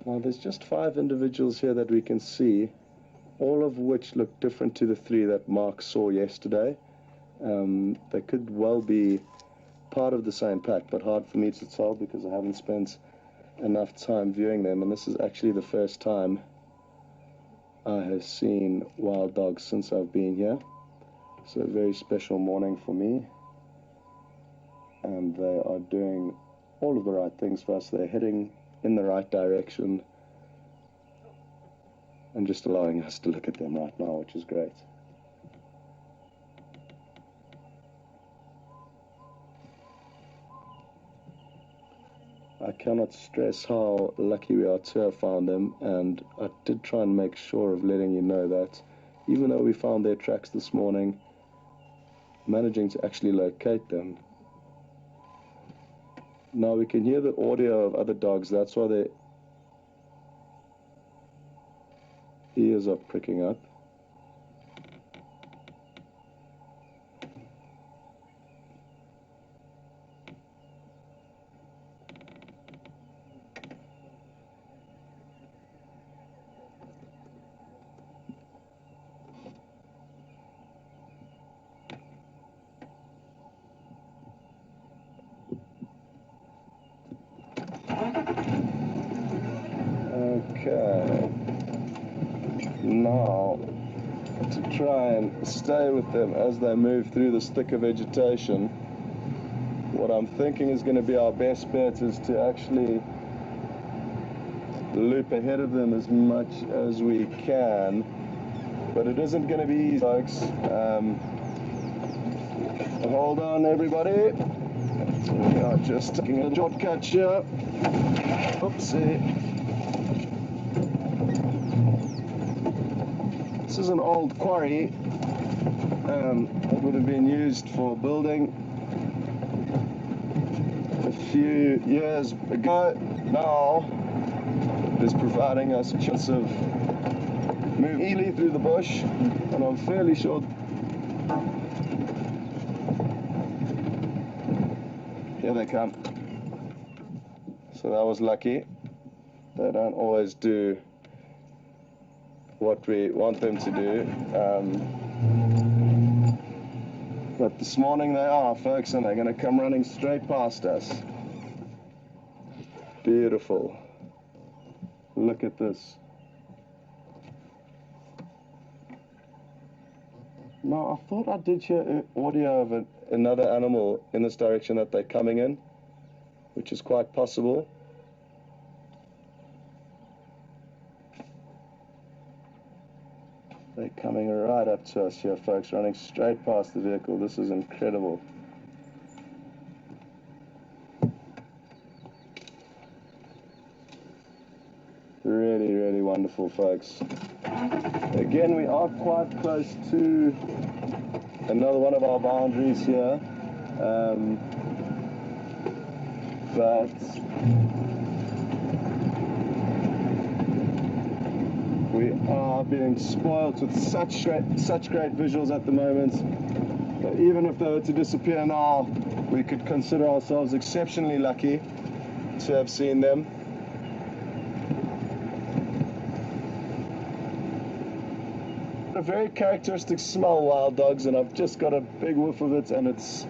Now there's just 5 individuals here that we can see, all of which look different to the 3 that Mark saw yesterday. They could well be part of the same pack, but hard for me to tell because I haven't spent enough time viewing them, and this is actually the first time I have seen wild dogs since I've been here. So a very special morning for me, and they are doing all of the right things for us. They're heading in the right direction and just allowing us to look at them right now, which is great. I cannot stress how lucky we are to have found them, and I did try and make sure of letting you know that even though we found their tracks this morning, managing to actually locate them. Now we can hear the audio of other dogs, that's why their ears are pricking up. Okay, now to try and stay with them as they move through this thicker vegetation, what I'm thinking is going to be our best bet is to actually loop ahead of them as much as we can, but it isn't going to be easy, folks. Hold on, everybody. We are just taking a shortcut here. Oopsie. This is an old quarry that would have been used for building a few years ago. Now it is providing us a chance of moving easily through the bush, and I'm fairly sure here they come. So that was lucky. They don't always do what we want them to do, but this morning they are, folks, and they're going to come running straight past us. Beautiful. Look at this. Now I thought I did hear audio of another animal in this direction that they're coming in, which is quite possible. They're coming right up to us here, folks, running straight past the vehicle. This is incredible. Really, really wonderful, folks. Again, we are quite close to another one of our boundaries here, but we are being spoiled with such great visuals at the moment. But even if they were to disappear now, we could consider ourselves exceptionally lucky to have seen them. A very characteristic smell, wild dogs, and I've just got a big whiff of it, and it's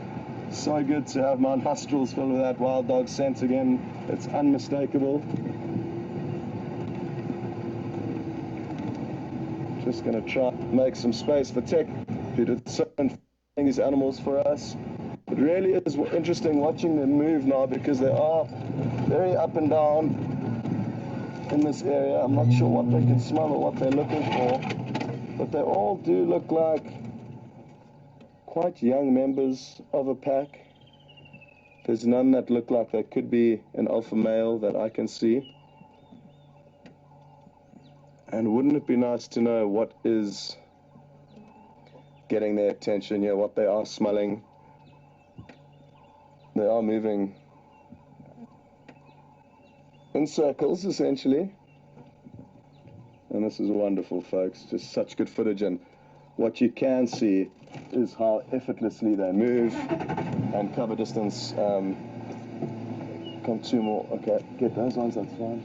so good to have my nostrils filled with that wild dog scent again. It's unmistakable. Just going to try and make some space for tech who did certain these animals for us. It really is interesting watching them move now because they are very up and down in this area. I'm not sure what they can smell or what they're looking for, but they all do look like quite young members of a pack. There's none that look like they could be an alpha male that I can see. And wouldn't it be nice to know what is getting their attention here, what they are smelling. They are moving in circles, essentially. And this is wonderful, folks. Just such good footage. And what you can see is how effortlessly they move and cover distance. Come two more. Okay, get those ones, that's fine.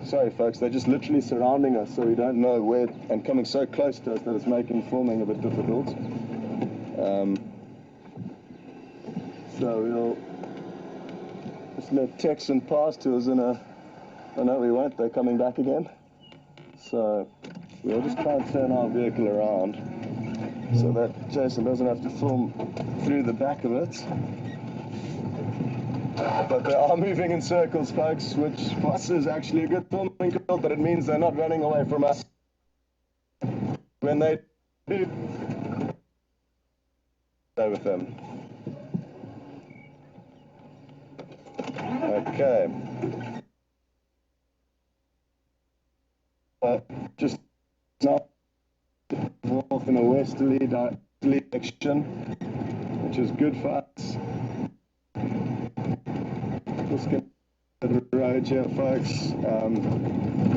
sorry folks, they're just literally surrounding us, so we don't know where, and coming so close to us that it's making filming a bit difficult. So we'll just let Texan pass to us in a, oh no we won't, they're coming back again. So we'll just try and turn our vehicle around so that Jason doesn't have to film through the back of it. But they are moving in circles, folks, which for us is actually a good filming field, but it means they're not running away from us. When they do, stay with them. Okay. Just now, off in a westerly direction, which is good for us. Just get the road here, folks.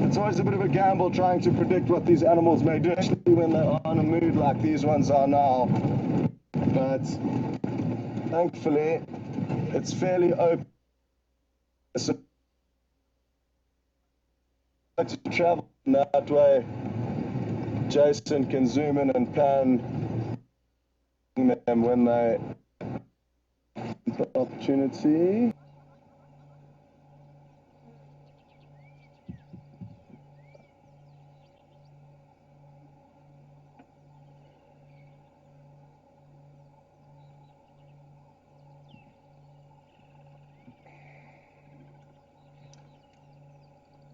It's always a bit of a gamble trying to predict what these animals may do, especially when they're on a mood like these ones are now. But thankfully, it's fairly open. So to travel in that way, Jason can zoom in and pan them when they get the opportunity.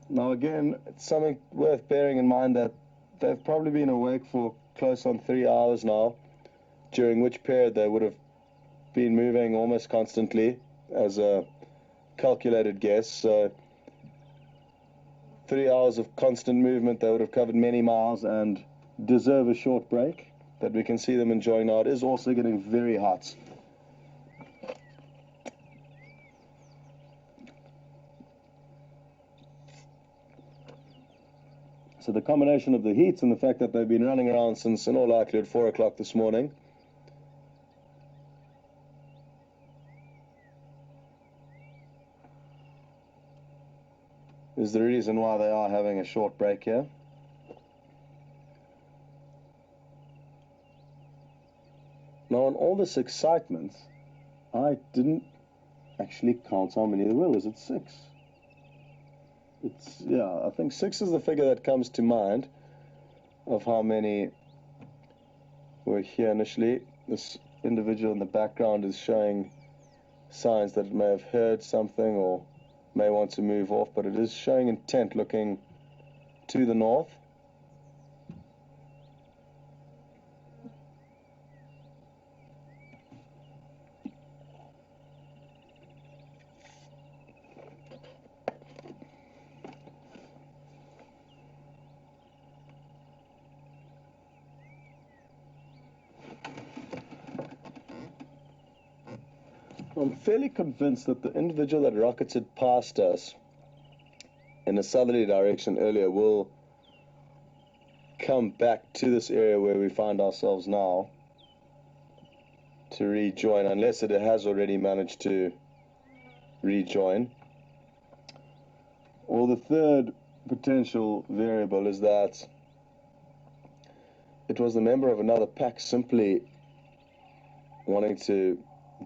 Now again, it's something worth bearing in mind that they've probably been awake for close on 3 hours now, during which period they would have been moving almost constantly as a calculated guess. So 3 hours of constant movement, they would have covered many miles and deserve a short break that we can see them enjoying now. It is also getting very hot. So the combination of the heat and the fact that they've been running around since, in all likelihood, 4 o'clock this morning, is the reason why they are having a short break here. Now, in all this excitement, I didn't actually count how many there were. Was it 6? Yeah, I think 6 is the figure that comes to mind of how many were here initially. This individual in the background is showing signs that it may have heard something or may want to move off, but it is showing intent looking to the north. I'm fairly convinced that the individual that rocketed past us in a southerly direction earlier will come back to this area where we find ourselves now to rejoin, unless it has already managed to rejoin. Well, the third potential variable is that it was a member of another pack simply wanting to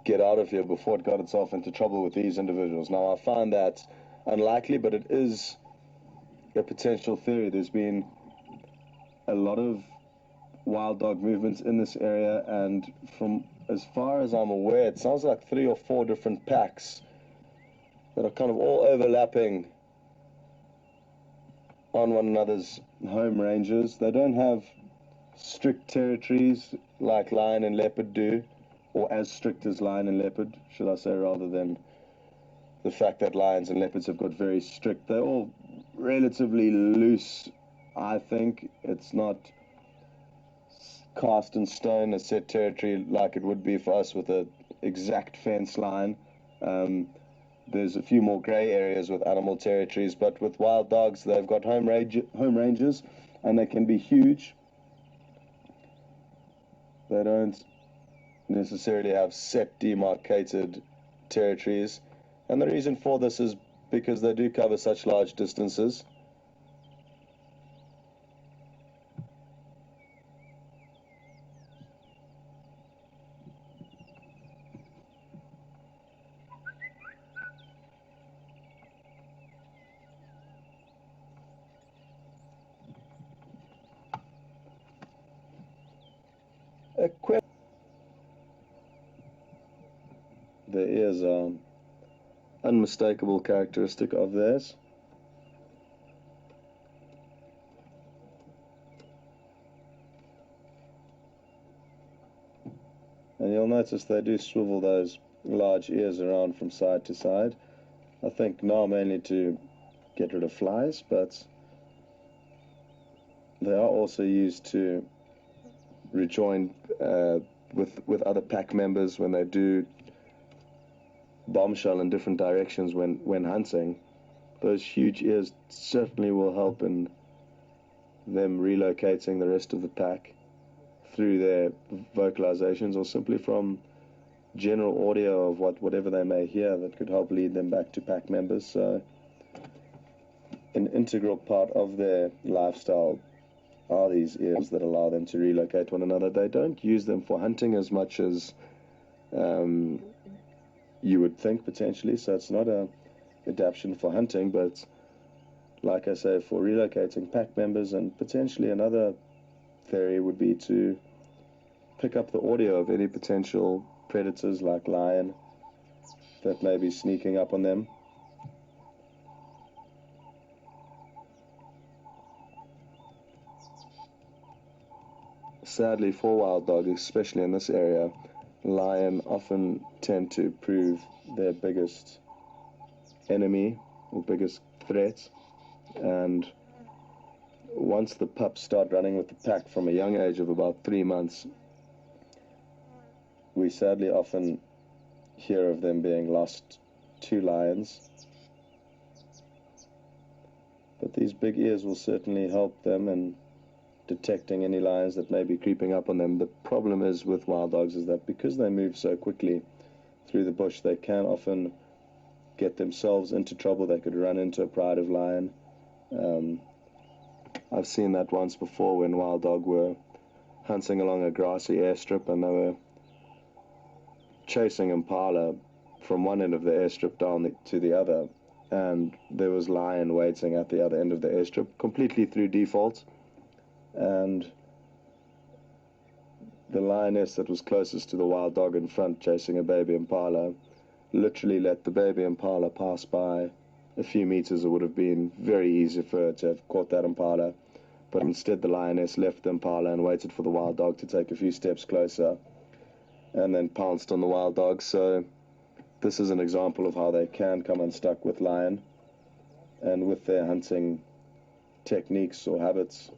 get out of here before it got itself into trouble with these individuals. Now, I find that unlikely, but it is a potential theory. There's been a lot of wild dog movements in this area, and from as far as I'm aware, it sounds like 3 or 4 different packs that are kind of all overlapping on one another's home ranges. They don't have strict territories like lion and leopard do, or as strict as lion and leopard, should I say, rather than the fact that lions and leopards have got very strict. They're all relatively loose, I think. It's not cast in stone, a set territory like it would be for us with an exact fence line. There's a few more grey areas with animal territories, but with wild dogs, they've got home ranges, and they can be huge. They don't necessarily have set demarcated territories, and the reason for this is because they do cover such large distances. A question. The ears are unmistakable characteristic of theirs. And you'll notice they do swivel those large ears around from side to side. I think now mainly to get rid of flies, but they are also used to rejoin with other pack members when they do bombshell in different directions when hunting. Those huge ears certainly will help in them relocating the rest of the pack through their vocalizations or simply from general audio of whatever they may hear that could help lead them back to pack members. So an integral part of their lifestyle are these ears that allow them to relocate one another. They don't use them for hunting as much as you would think potentially, so it's not a adaptation for hunting, but like I say, for relocating pack members. And potentially another theory would be to pick up the audio of any potential predators like lion that may be sneaking up on them. Sadly for wild dogs, especially in this area, lion often tend to prove their biggest enemy or biggest threat. And once the pups start running with the pack from a young age of about 3 months, we sadly often hear of them being lost to lions. But these big ears will certainly help them in detecting any lions that may be creeping up on them. The problem is with wild dogs is that because they move so quickly through the bush, they can often get themselves into trouble. They could run into a pride of lion. I've seen that once before when wild dog were hunting along a grassy airstrip and they were chasing impala from one end of the airstrip down to the other, and there was lion waiting at the other end of the airstrip completely through default, and the lioness that was closest to the wild dog in front chasing a baby impala literally let the baby impala pass by a few meters. It would have been very easy for her to have caught that impala, but instead the lioness left the impala and waited for the wild dog to take a few steps closer and then pounced on the wild dog. So this is an example of how they can come unstuck with lion and with their hunting techniques or habits.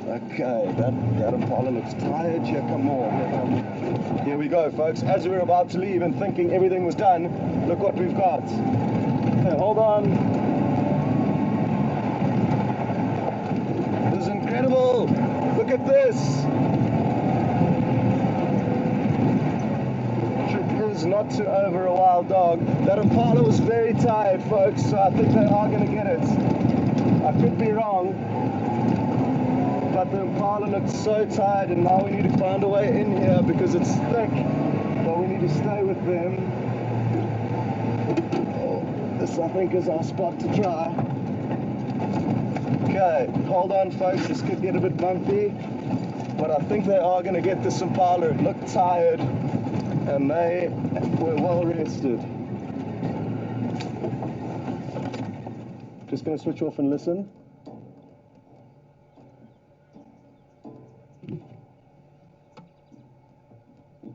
Okay, that impala looks tired. Here come more. Here we go, folks. As we were about to leave and thinking everything was done, look what we've got. Okay, hold on. This is incredible. Look at this. Trick is not to over a wild dog. That impala was very tired, folks, so I think they are going to get it. I could be wrong. But the impala looked so tired, and now we need to find a way in here because it's thick, but we need to stay with them. Oh, this I think is our spot to try. Okay, hold on folks, this could get a bit bumpy, but I think they are going to get this impala. It looked tired and they were well rested. Just going to switch off and listen.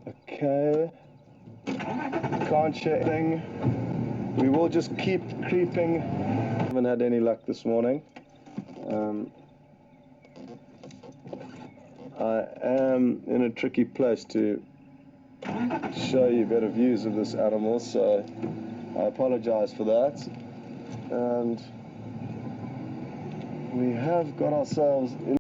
Okay. Can't share anything. We will just keep creeping. Haven't had any luck this morning. I am in a tricky place to show you better views of this animal, so I apologize for that. And we have got ourselves in